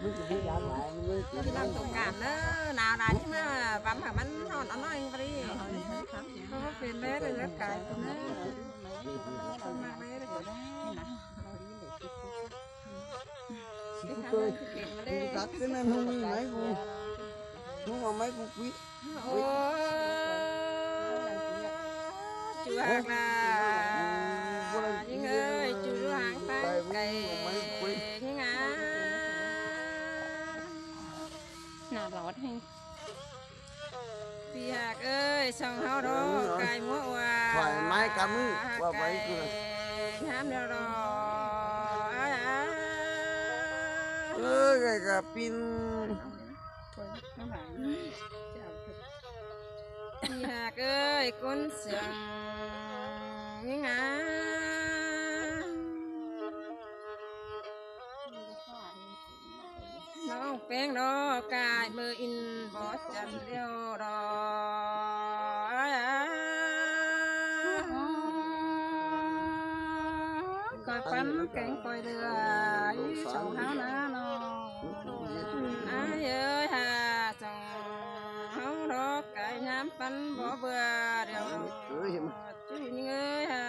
มึงจะพี่ยามหลายมึงที่นั่งตรงกลางเด้อหนาวได้ใช่มั้ยปั๊มให้มันร้อนน้อยพอดีเพราะว่าเป็นแม่ได้รับกายตรงนั้นมาแม่ได้ก็ได้นะtôi cắt cái này không mấy cô không mà mấy cô quý chú hàng là những ơi chú hàng tay cày những á nào lót hayพี่หักเอ้ยส่องเฮาดอกไก่มัวว่าฝ่ายไม้กำมือว่าไว้คือห้ามเด้อดอกไก่กะปินพี่หักเอ้ยคนเสียงยังไงน้องแป้งดอกกายมืออินบ่จันเดียวดอกก้อยปั้นแกงก้อยเดือสองเฮานะน้องอ้ายเอ้ยหาสองเฮาดอกกายยามปั้นบ่เบื่อเดียวจุ้ยเอ้ยหา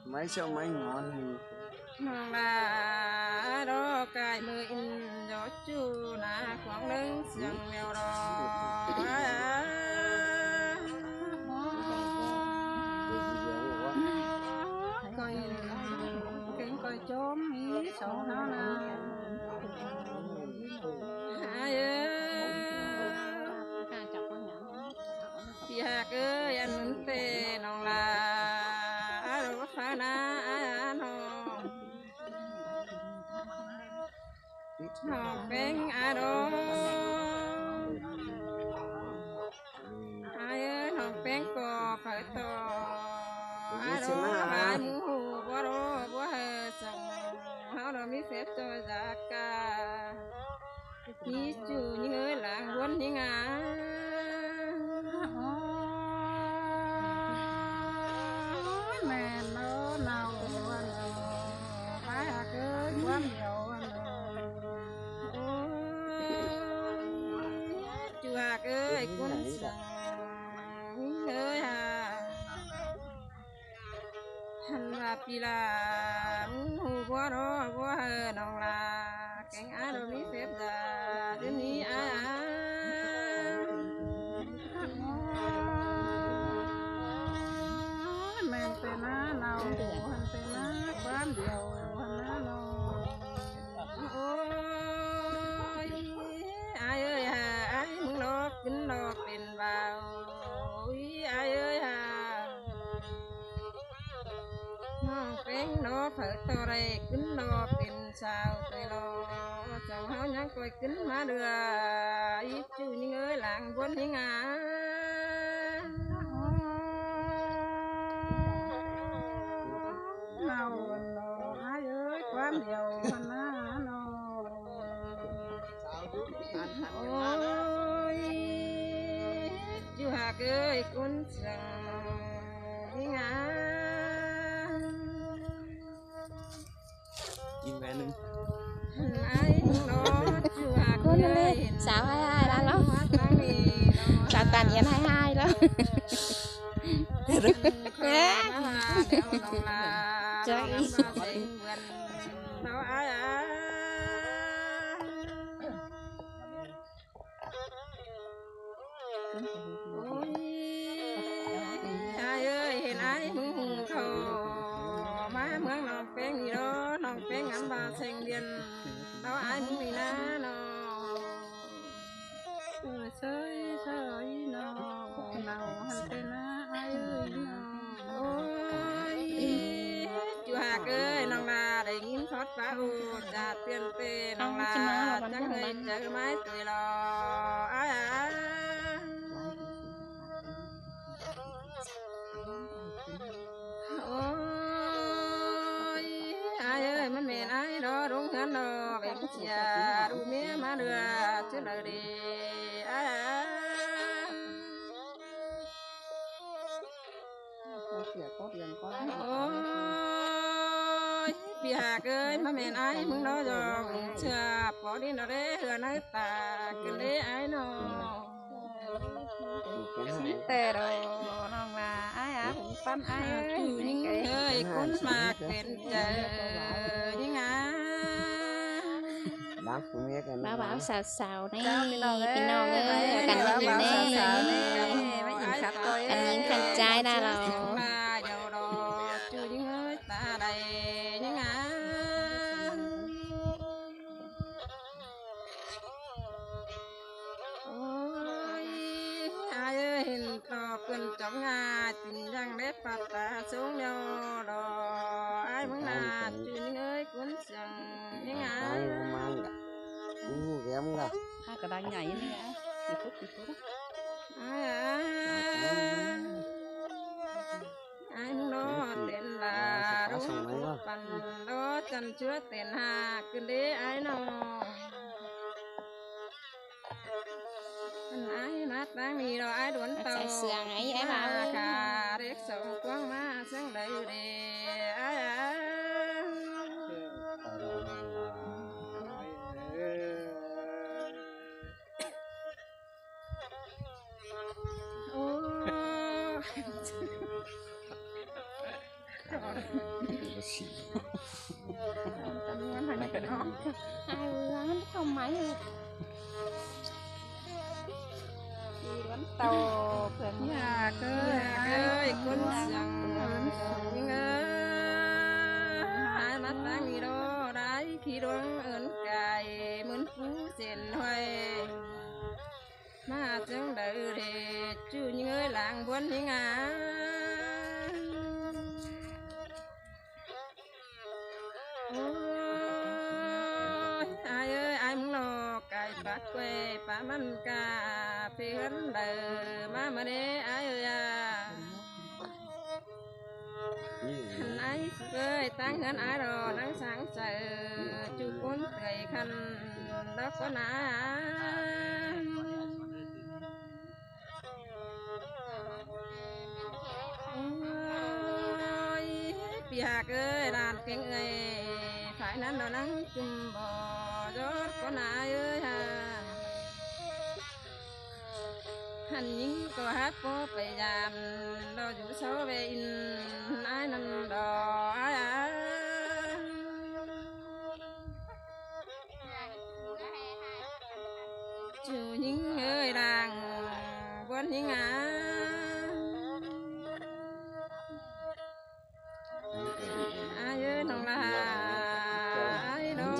ไม่เช่าไม่งอนน้องลาดอกกายมืออินยอจูนาของนึงเสียงแมวดอกก้อยเก่งก้อยโจมมีสองเฮานะเอ้ยพี่หักเอ้ยอันนั้นเตน้องลาดอกฟ้านาน้องน้องเป็นอาดองเอ้ยน้องเป็นก่อไฟต่ออาดองหายหมูบ่รอบ่เฮส่งเฮาดอกมีเสพจอยจากกามีจูยิงเอ้ยหลังวนยิงแม่นเนาวันไปหาเกิดความเดียวจูหากเอ้ยคนสั่งเอ้ยหันลาปีลาหูบ่รอบ่เฮน้องลาแกงอาดมีเสพดาเดี๋ยวนี้แม่นเป็นน้าเนาหันเป็นน้าความเดียวหันน้าเนาโอ้ยอ้ายเอ้ยอ้ายมึงดอกกินดอกเป็นเบาอ้ายเอ้ยน้องเป็นดอกเผิดตัวไรกินดอกเป็นสาวเตยรอเจ้าเฮายังคอยกินมาเดืออีจูนี่เอ้ยหลังบนนี่งาเนาอ้ายเอ้ยความเดียวหันหน้าเนาโอ้ยจูหากเอ้ยคนสั่งนี่งากินแม่นึงคนเลยสาวให้แล้วเนาะสาวตันเอียนให้แล้วใจเห็นไอ้มึงเขามาเมืองน้องเป็นนี่เนาะน้องเป็นงานบาเซงเดียนเราไอ้มึงนี่นะเนาะเฉยเนาะเราหันเป็นนะไอ้เอ้ยเนาะโอ้ยจูหากเอ้ยน้องลาได้ยินทอดฟ้าอูจะเปลี่ยนเปน้องลาจังเคยเจอไม้ตุยรอโอ้ยไอ้เอ้ยมันแม่นไอ้ดอรุ่งเงินดอเป็นเสียดูเมียมาเดือชื่อเลยดีเสียก็เรียนก็โอ้ย ปีหากเอ้ยมาแม่นไอ้มึงเนาะยองเชื่อปอดินเอาเด้เหือในตากันเด้ไอ้น้องแต่ดอน้องว่าไอ้อาผมปั้นไอ้เอ้ยยิ่งเอ้ยคนมากเป็นเจอยิ่งอ่ะดังผู้เมียกัน บ่าวสาวๆนี่ พี่น้องเอ้ย กันนี่ สาว นี่ นี่ไม่ยิงขัดตัว กันยิงขัดใจนะเรา มาเดี๋ยวรอจูยิ่งเอ้ยตาใดยิ่งอ่ะโอ้ยอายเห็นต่อเพิ่นจ้องงาจินยังได้ปัดตาสูงเดียวรออายมึงน่าจูยิ่งเอ้ยกุนจังยิ่งอ่ะ mang cả kém cả ถ้ากระดานใหญ่นี่นะกี่ฟุตai nó tên là đúng phần đó chân chứa tiền hà cứ để ai nó ai nát đang đi rồi ai đuổi tàu cả để sống quăng má sáng đầy để aiมันkhông máy tàu phần nhà cơ con rằng nhưng ai mắt đang đi đó đấy khi đoán ơn cài muốn phú tiền hoài mà chẳng đợi để chú những ơi làng buôn những ai ơi ai muốn lo cài bát quê bá măng cà phê hấn đời mà đế ai ơi ai ơi tăng hơn ai rồi nắng sáng sợ chú cuốn cười khăn đó có nàปีหากเอ้ยลานเก่งเอ้ยฝ่ายนั้นเรานั่งจุ่มบ่อยอดก็นายเอ้ยหันยิงก็ฮักก็ไปยามเราอยู่โซเวอินนายนั่นดอจูยิงเอ้ยดังบนยิงน้องลาไอ้ดอ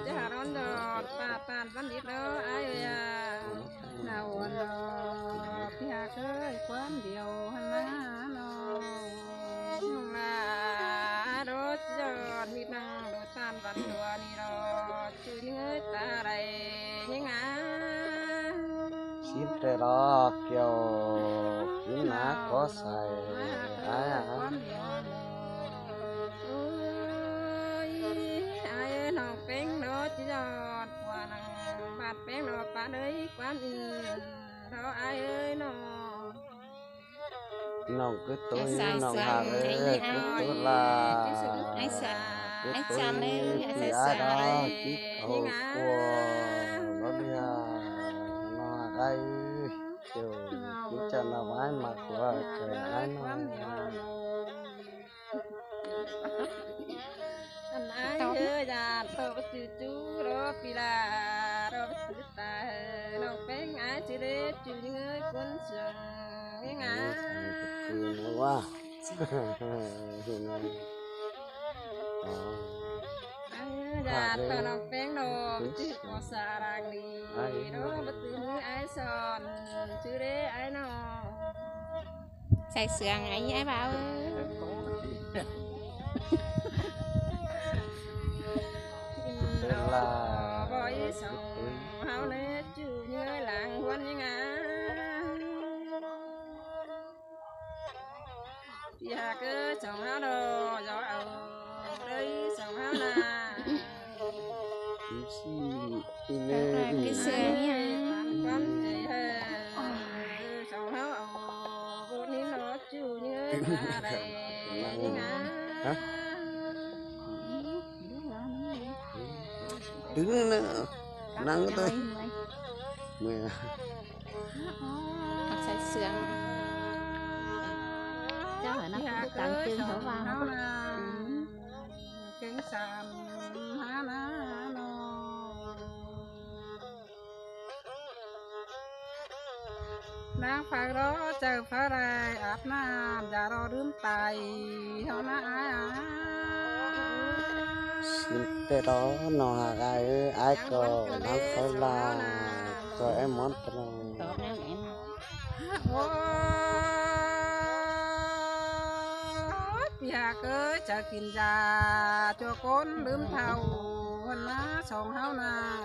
จะหาร้อนดอกปาปานวันนี้ดอไอ้ดาวดอพี่หาเคยความเดียวหันมาน้องลาดอจอดมีนั่งดูตานวันตัวนี่ดอชื่อเงยตาไรยังxin trời đó kiểu kín ná có xài ai nó bén nó chỉ giọt qua năng bát bén nó bát đấy quán đó ai ơi nó cứ tối nó hàng ơi cứ tối là ai xa lên ai xa đó chỉ cầu của nó đi nó đây chiều chỉ cho nó mãi mặc qua trời ai nó ai ơi già tôi bắt chú đó phi là đó bắt ta nó bén ai chỉ để chú những người quân sừng những nó quá già tôi nó bén đồ chứ có xa đang đi đó bắt những ai son chứ để ai nó xài sườn ai bảo là bói sống hao nè chú như làng quân như ya cứ sống hao đồ gió ở đây sống hao nà cái sườn nha con gì hè sống hao ở vô ní nó chú như ta đây như đứng nữa nắng tới mẹ Xài xương cháu hỏi nó Dạ có tặng cưới chương sầu hổ vào háo không? na kính sàm há na no nang phai đó chờ phai rai áp nam già đó đướm tài hao na ai xin tới đó nó hà gai ai có nắng phải là cho em muốn tao tốt nè em Dạ cưới chờ kìm già cho con đướm thầu hơn má sòng háo na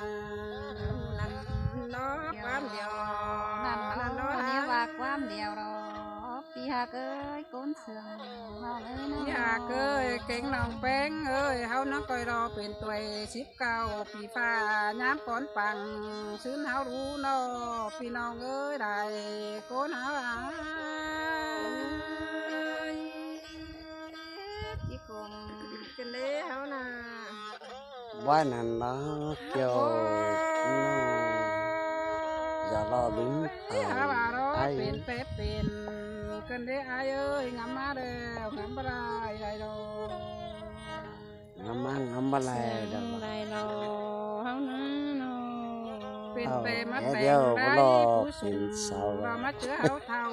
nằm đó quán điều nằm đó nếu bạc quam điều đó pi ha cái cốn sườn vào đấy nó Dạ cưới kính lòng bén ơi háo nó coi đoเป็นtuổi ship caoปีฟ้าย้ำก้อนปังซื้อหาวรู้นอพี่น้องเอ้ยได้โกนหาวchỉ cùng cái lễ háo na vai nằm đó kêu giờ lo đứng hả bà đó aiเป็นเป๊ะเป็นกันเด้อายเอ้ยงามมาเด้องามบ่ได้ได้ดอก ngắm ba lại rồi lại lo háo ná no เป็นเปมา Ờ, แต่ง đeo ได้ lo ผู้สู เป็น ง เสา เรามาเจอเฮาเท่า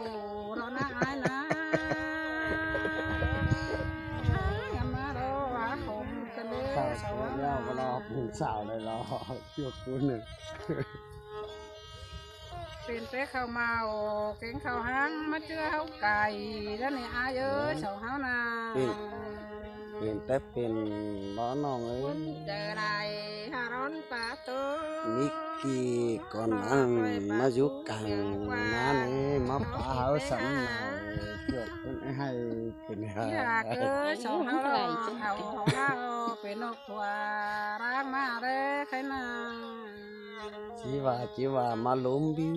เรานะอายนะงามมาดอกหาผมกันเด้อ sao สาว đeo ba loเป็นเสาเลยlo chưa cuốn nữa เป็นเป๊ะเข้ามาโอ้เก่งเข้าหางมาเจอเฮาไก่แล้วนี่อายเอ้ยสาวเฮานะ เป็นแต่เป็นล้อน้องเอ้ย เจอได้หาร้อนปาตัว มิกกี้ก่อนนั่งมาอยู่กลางน้านี่มาป่าเขาสันหน่อยเกือบเป็นให้เป็นหา อยากเอ้ยสองเฮาเราเฮาของเฮาเป็นนกตัวร่างมาเด้ใครนา chỉว่ามาล้มบิ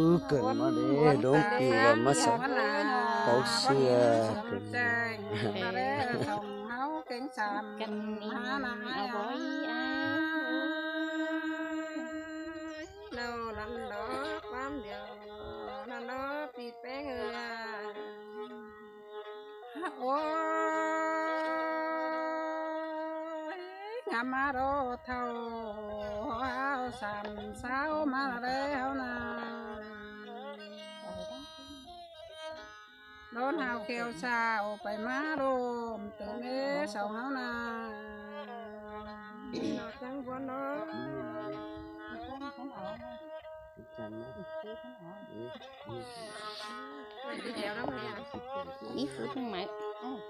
วเกิดมาเด้ล้มปีว่ามาสัก cậu xưa แจ้งมาเด้สองเฮาเก่งสาม กันนี่ หาหนา เอาบ่อยอ้า เราลันดอกความเดียวลันดอกปีแป้งเอ้ยโอ้ยงามมาโดเท่าเฮาสามสาวมาแล้วนะ โดนหาวเขียวสาวไปมาโรมตื่นเอ้สาวเฮานาหนอจังบนเนาะไม่ได้เดียวแล้วเนี่ย นี่คือทั้งหมด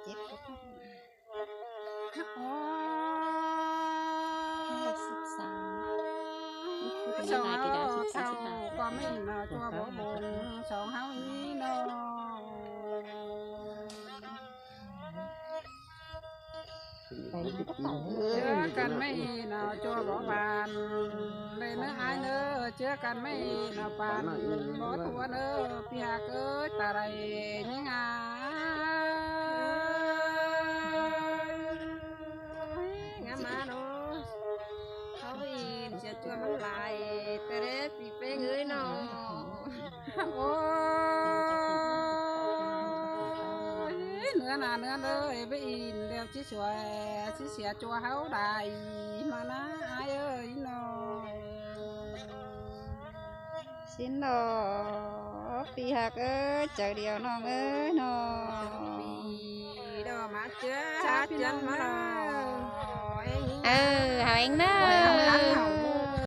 เจ็บ โอ้ 13 สาวเฮาเท่าก็ไม่เนาตัวบ่บนสาวเฮานี้เนาะเจอกันไม่เนาจัวบ่บานเลยเนื้อหายเนื้อเจอกันไม่เนาปานบ่ตัวเนื้อเปียกเอ้ยตาไรนี่งา งามมาเนาะเขาอีนจะจวนมันลายแต่เด็กปีเป้งเอ้ยเนาะโอ้ยเนื้อหนาเนื้อเลยไปอินเดี๋ยวชิสวยชิเสียจัวเขาได้มานะอายเอ้ยเนาะ xin lò pi ha cái chờ điều non ơi nó ปีดอกมาเจ้าชาจันมาเนาะ hào anh đó หลังเขา